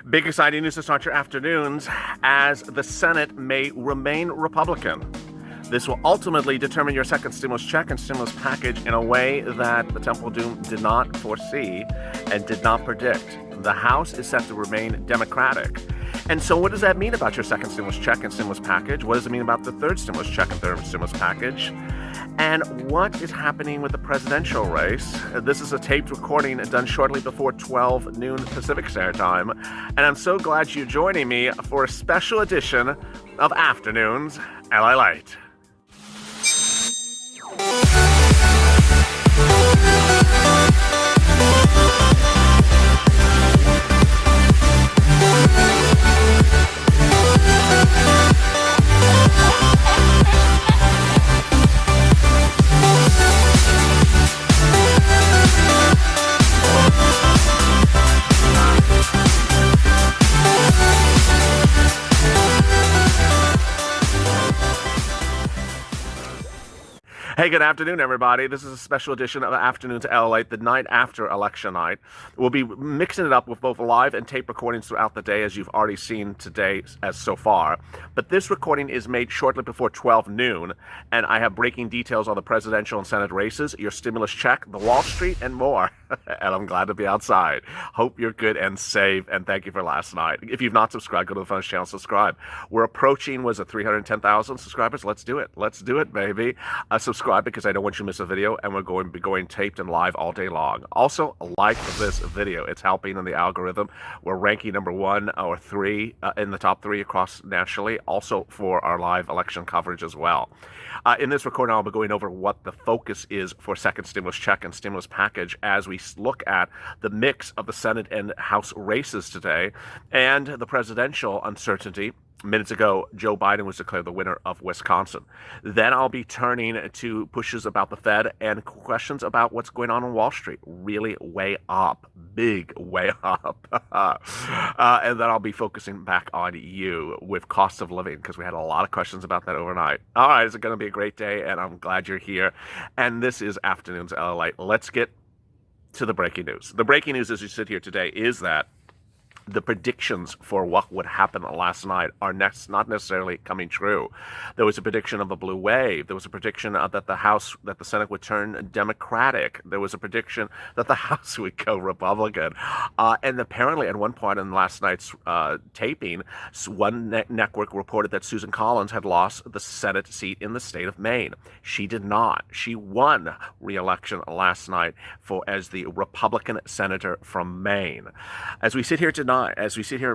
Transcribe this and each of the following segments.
Big exciting news to start your afternoons as the Senate may remain Republican. This will ultimately determine your second stimulus check and stimulus package in a way that the Temple Doom did not foresee and did not predict. The House is set to remain Democratic. And so what does that mean about your second stimulus check and stimulus package? What does it mean about the third stimulus check and third stimulus package? And what is happening with the presidential race? This is a taped recording done shortly before 12 noon Pacific Standard Time. And I'm so glad you're joining me for a special edition of Afternoons LALATE. Hey, good afternoon, everybody. This is a special edition of Afternoons LALATE, the night after election night. We'll be mixing it up with both live and tape recordings throughout the day, as you've already seen today as so far. But this recording is made shortly before 12 noon, and I have breaking details on the presidential and Senate races, your stimulus check, the Wall Street, and more. And I'm glad to be outside. Hope you're good and safe, and thank you for last night. If you've not subscribed, go to the Fun's channel, subscribe. We're approaching, 310,000 subscribers? Let's do it. Let's do it, baby. Subscribe because I don't want you to miss a video, and we're going to be going taped and live all day long. Also, like this video. It's helping in the algorithm. We're ranking number 1 or 3 in the top 3 across nationally, also for our live election coverage as well. In this recording, I'll be going over what the focus is for second stimulus check and stimulus package as we look at the mix of the Senate and House races today and the presidential uncertainty. Minutes ago, Joe Biden was declared the winner of Wisconsin. Then I'll be turning to pushes about the Fed and questions about what's going on Wall Street. Really way up. Big way up. And then I'll be focusing back on you with cost of living because we had a lot of questions about that overnight. All right, it's going to be a great day, and I'm glad you're here. And this is Afternoons LALATE. Let's get to the breaking news. The breaking news as you sit here today is that the predictions for what would happen last night are not necessarily coming true. There was a prediction of a blue wave. There was a prediction that the Senate would turn Democratic. There was a prediction that the House would go Republican. And apparently at one point in last night's taping, one network reported that Susan Collins had lost the Senate seat in the state of Maine. She did not. She won re-election last night as the Republican senator from Maine. As we sit here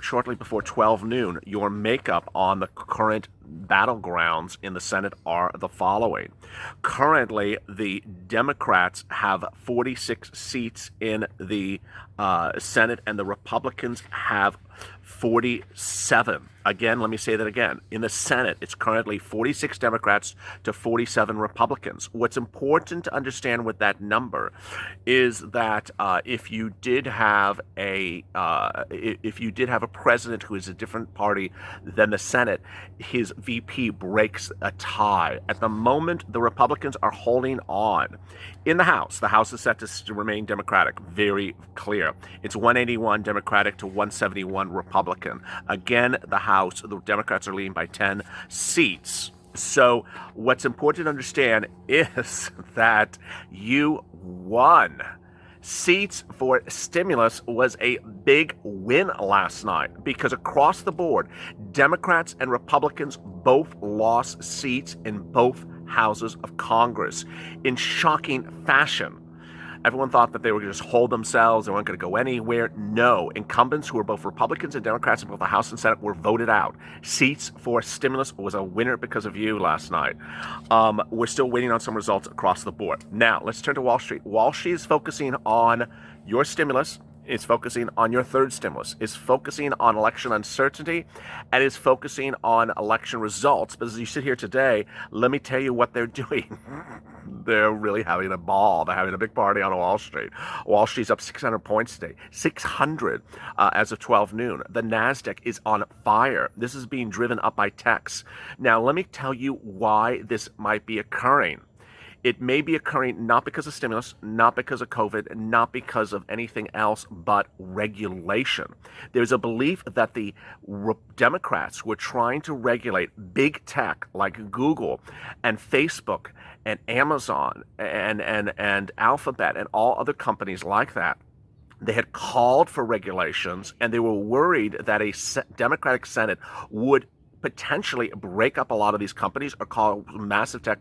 shortly before 12 noon, your makeup on the current battlegrounds in the Senate are the following. Currently, the Democrats have 46 seats in the Senate, and the Republicans have 47. Again, let me say that again. In the Senate, it's currently 46 Democrats to 47 Republicans. What's important to understand with that number is that if you did have a president who is a different party than the Senate, his VP breaks a tie. At the moment, the Republicans are holding on. In the House is set to remain Democratic. Very clear. It's 181 Democratic to 171 Republican. Again, the Democrats are leading by 10 seats. So what's important to understand is that you won. Seats for stimulus was a big win last night because across the board, Democrats and Republicans both lost seats in both houses of Congress in shocking fashion. Everyone thought that they were going to just hold themselves. They weren't going to go anywhere. No. Incumbents who were both Republicans and Democrats in both the House and Senate were voted out. Seats for stimulus was a winner because of you last night. We're still waiting on some results across the board. Now, let's turn to Wall Street. Wall Street is focusing on your stimulus. Is focusing on your third stimulus, is focusing on election uncertainty, and is focusing on election results. But as you sit here today, let me tell you what they're doing. They're really having a ball. They're having a big party on Wall Street. Wall Street's up 600 points today, 600 as of 12 noon. The NASDAQ is on fire. This is being driven up by techs. Now, let me tell you why this might be occurring. It may be occurring not because of stimulus, not because of COVID, not because of anything else, but regulation. There's a belief that the Democrats were trying to regulate big tech like Google and Facebook and Amazon and Alphabet and all other companies like that. They had called for regulations, and they were worried that a Democratic Senate would potentially break up a lot of these companies or call massive tech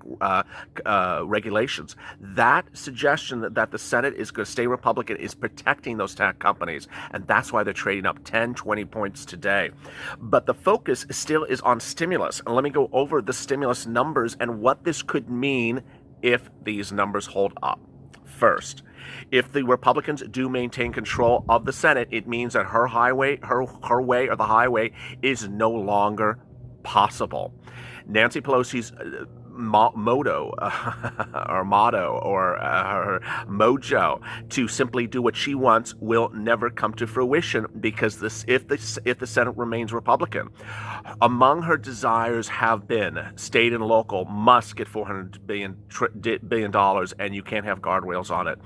regulations. That suggestion that the Senate is going to stay Republican is protecting those tech companies, and that's why they're trading up 10, 20 points today. But the focus still is on stimulus, and let me go over the stimulus numbers and what this could mean if these numbers hold up. First, if the Republicans do maintain control of the Senate, it means that her way or the highway is no longer possible. Nancy Pelosi's motto or her mojo to simply do what she wants will never come to fruition, because if the Senate remains Republican. Among her desires have been state and local must get $400 billion, and you can't have guardrails on it.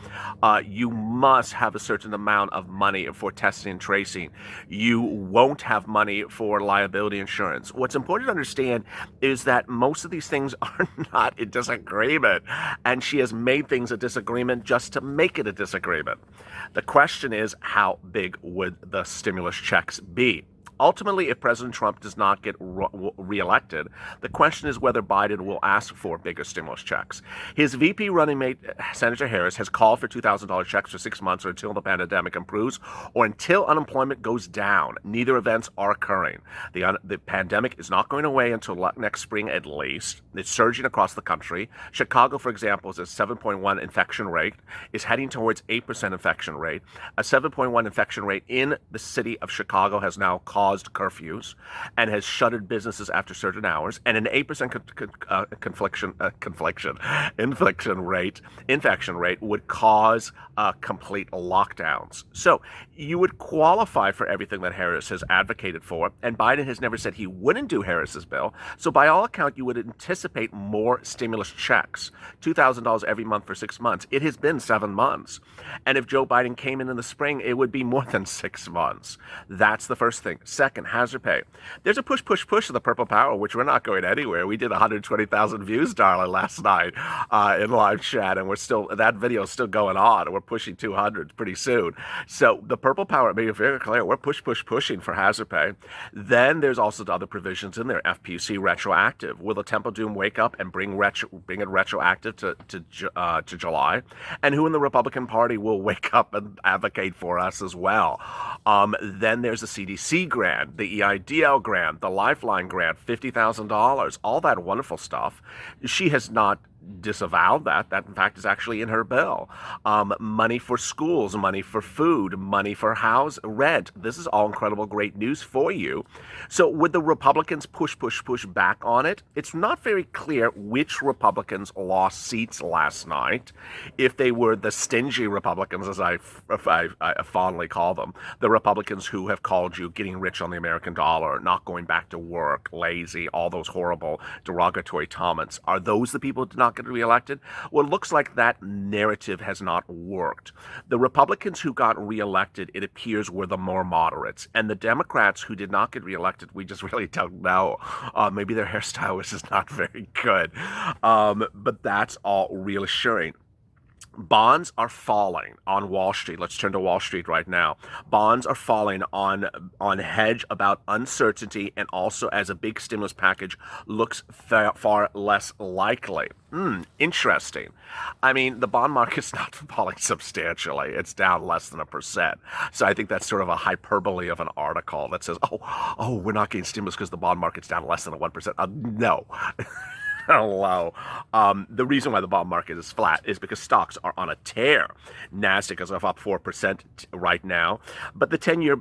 You must have a certain amount of money for testing and tracing. You won't have money for liability insurance. What's important to understand is that most of these things are not in disagreement, and she has made things a disagreement just to make it a disagreement. The question is, how big would the stimulus checks be? Ultimately, if President Trump does not get reelected, the question is whether Biden will ask for bigger stimulus checks. His VP running mate, Senator Harris, has called for $2,000 checks for 6 months or until the pandemic improves or until unemployment goes down. Neither events are occurring. The pandemic is not going away until next spring at least. It's surging across the country. Chicago, for example, is a 7.1 infection rate, is heading towards 8% infection rate. A 7.1 infection rate in the city of Chicago has now caused curfews and has shuttered businesses after certain hours, and an 8% infection rate would cause complete lockdowns. So you would qualify for everything that Harris has advocated for, and Biden has never said he wouldn't do Harris's bill. So by all account, you would anticipate more stimulus checks, $2,000 every month for 6 months. It has been 7 months. And if Joe Biden came in the spring, it would be more than 6 months. That's the first thing. Second, hazard pay. There's a push of the purple power, which we're not going anywhere. We did 120,000 views, darling, last night in live chat, and that video is still going on, and we're pushing 200 pretty soon. So the purple power, made it very clear, we're pushing for hazard pay. Then there's also the other provisions in there. FPUC retroactive. Will the Temple Doom wake up and bring it retroactive to July? And who in the Republican Party will wake up and advocate for us as well? Then there's the CDC grant, the EIDL grant, the Lifeline grant, $50,000, all that wonderful stuff. She has not disavowed that. That, in fact, is actually in her bill. Money for schools, money for food, money for house rent. This is all incredible, great news for you. So would the Republicans push back on it? It's not very clear which Republicans lost seats last night. If they were the stingy Republicans, as I fondly call them, the Republicans who have called you getting rich on the American dollar, not going back to work, lazy, all those horrible derogatory comments. Are those the people who did not get reelected? Well, it looks like that narrative has not worked. The Republicans who got reelected, it appears, were the more moderates. And the Democrats who did not get reelected, we just really don't know. Maybe their hairstyle was just not very good. But that's all reassuring. Bonds are falling on Wall Street. Let's turn to Wall Street right now. Bonds are falling on hedge about uncertainty, and also as a big stimulus package looks far less likely. Interesting. I mean, the bond market's not falling substantially. It's down less than 1%. So I think that's sort of a hyperbole of an article that says, oh, we're not getting stimulus because the bond market's down less than 1%. No. Hello. The reason why the bond market is flat is because stocks are on a tear. NASDAQ is up 4% right now, but the 10-year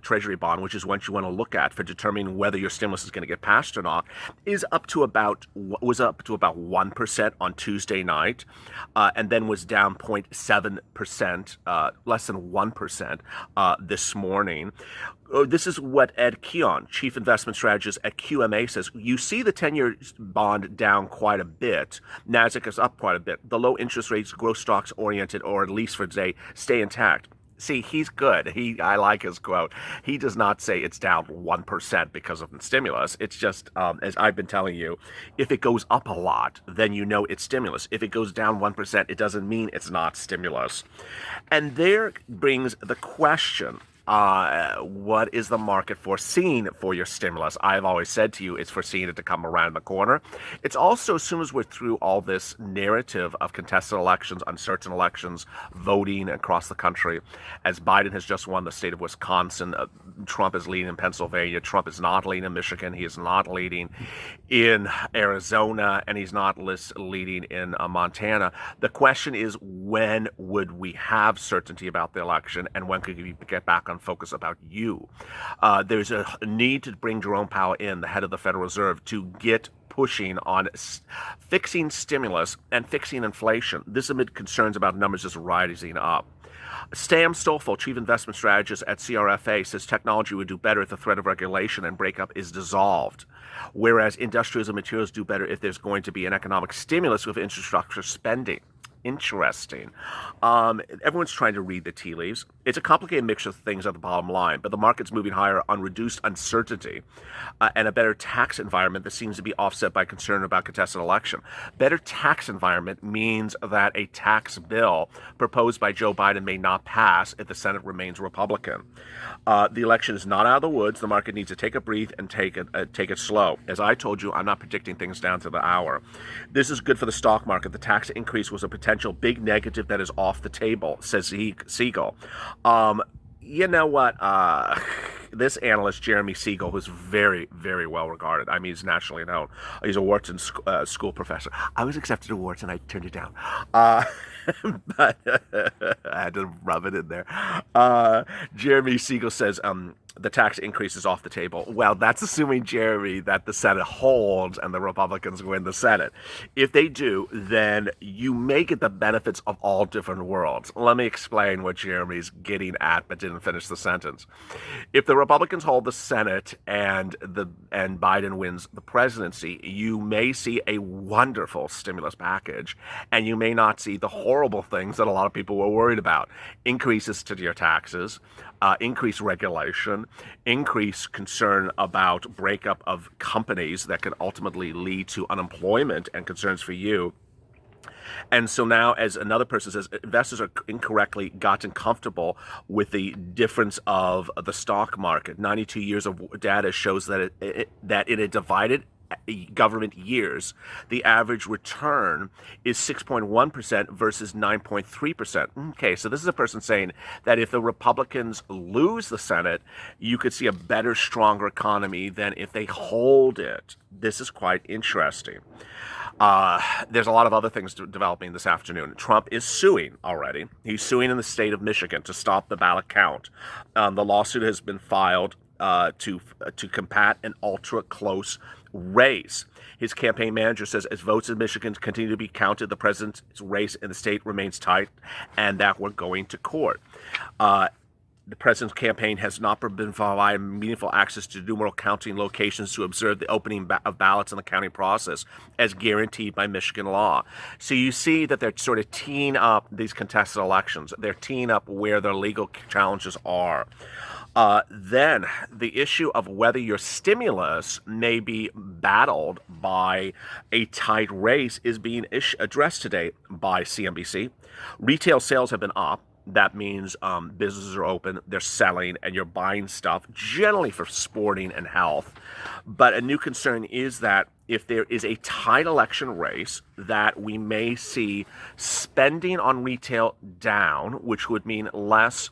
treasury bond, which is what you want to look at for determining whether your stimulus is going to get passed or not, was up to about 1% on Tuesday night, and then was down 0.7%, less than 1% this morning. This is what Ed Keon, chief investment strategist at QMA, says. You see the 10-year bond down quite a bit. Nasdaq is up quite a bit. The low interest rates, growth stocks oriented, or at least for today, stay intact. See, he's good. I like his quote. He does not say it's down 1% because of the stimulus. It's just, as I've been telling you, if it goes up a lot, then you know it's stimulus. If it goes down 1%, it doesn't mean it's not stimulus. And there brings the question, what is the market foreseeing for your stimulus? I've always said to you, it's foreseeing it to come around the corner. It's also, as soon as we're through all this narrative of contested elections, uncertain elections, voting across the country, as Biden has just won the state of Wisconsin, Trump is leading in Pennsylvania, Trump is not leading in Michigan, he is not leading in Arizona, and he's not leading in Montana. The question is, when would we have certainty about the election, and when could we get back on focus about you? There's a need to bring Jerome Powell in, the head of the Federal Reserve, to get pushing on fixing stimulus and fixing inflation. This amid concerns about numbers just rising up. Sam Stoffel, chief investment strategist at CRFA, says technology would do better if the threat of regulation and breakup is dissolved, whereas industrials and materials do better if there's going to be an economic stimulus with infrastructure spending. Interesting. Everyone's trying to read the tea leaves. It's a complicated mixture of things at the bottom line, but the market's moving higher on reduced uncertainty and a better tax environment that seems to be offset by concern about contested election. Better tax environment means that a tax bill proposed by Joe Biden may not pass if the Senate remains Republican. The election is not out of the woods. The market needs to take a breath and take it slow. As I told you, I'm not predicting things down to the hour. This is good for the stock market. The tax increase was a potential big negative that is off the table, says Siegel. You know what? This analyst, Jeremy Siegel, who's very, very well regarded. I mean, he's nationally known. He's a Wharton school professor. I was accepted at Wharton. I turned it down. But I had to rub it in there. Jeremy Siegel says the tax increase is off the table. Well, that's assuming, Jeremy, that the Senate holds and the Republicans win the Senate. If they do, then you may get the benefits of all different worlds. Let me explain what Jeremy's getting at, but didn't finish the sentence. If the Republicans hold the Senate and Biden wins the presidency, you may see a wonderful stimulus package, and you may not see the horrible things that a lot of people were worried about. Increases to your taxes, increased regulation, increased concern about breakup of companies that could ultimately lead to unemployment and concerns for you. And so now, as another person says, investors are incorrectly gotten comfortable with the difference of the stock market. 92 years of data shows that that in a divided government years, the average return is 6.1% versus 9.3%. Okay, so this is a person saying that if the Republicans lose the Senate, you could see a better, stronger economy than if they hold it. This is quite interesting. There's a lot of other things developing this afternoon. Trump is suing already. He's suing in the state of Michigan to stop the ballot count. The lawsuit has been filed to combat an ultra-close race. His campaign manager says as votes in Michigan continue to be counted, the president's race in the state remains tight, and that we're going to court. The president's campaign has not been provided meaningful access to numeral counting locations to observe the opening of ballots in the counting process as guaranteed by Michigan law. So you see that they're sort of teeing up these contested elections. They're teeing up where their legal challenges are. Then the issue of whether your stimulus may be battled by a tight race is being addressed today by CNBC. Retail sales have been up. That means businesses are open, they're selling, and you're buying stuff, generally for sporting and health. But a new concern is that if there is a tight election race, that we may see spending on retail down, which would mean less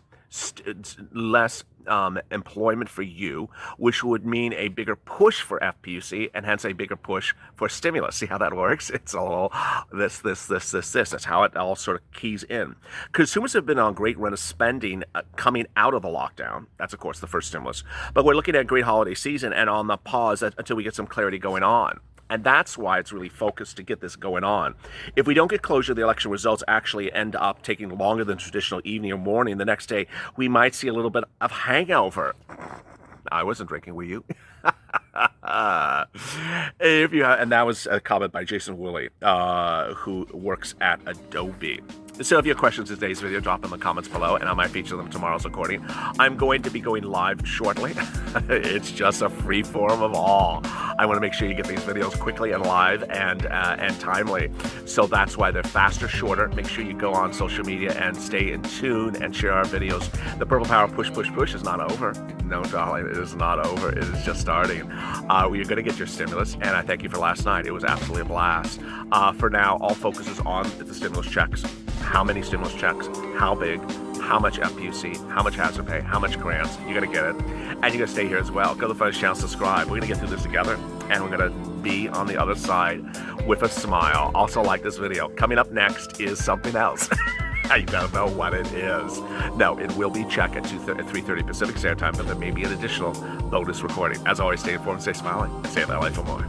employment for you, which would mean a bigger push for FPUC and hence a bigger push for stimulus. See how that works? It's a little this. That's how it all sort of keys in. Consumers have been on a great run of spending coming out of the lockdown. That's, of course, the first stimulus. But we're looking at a great holiday season and on the pause until we get some clarity going on. And that's why it's really focused to get this going on. If we don't get closure, the election results actually end up taking longer than traditional evening or morning. The next day, we might see a little bit of hangover. I wasn't drinking, were you? If you have, and that was a comment by Jason Woolley, who works at Adobe. So if you have questions in today's video, drop them in the comments below, and I might feature them tomorrow's recording. I'm going to be going live shortly. It's just a free form of all. I want to make sure you get these videos quickly and live and timely. So that's why they're faster, shorter. Make sure you go on social media and stay in tune and share our videos. The Purple Power Push is not over. No, darling, it is not over. It is just starting. You're going to get your stimulus, and I thank you for last night. It was absolutely a blast. For now, all focus is on the stimulus checks. How many stimulus checks, how big, how much FPUC, how much hazard pay, how much grants. You're going to get it. And you're going to stay here as well. Go to the first channel, subscribe. We're going to get through this together, and we're going to be on the other side with a smile. Also, like this video. Coming up next is something else. I don't know what it is. No, it will be check at 3:30 Pacific Standard Time, but there may be an additional bonus recording. As always, stay informed, stay smiling, and stay in LA for more.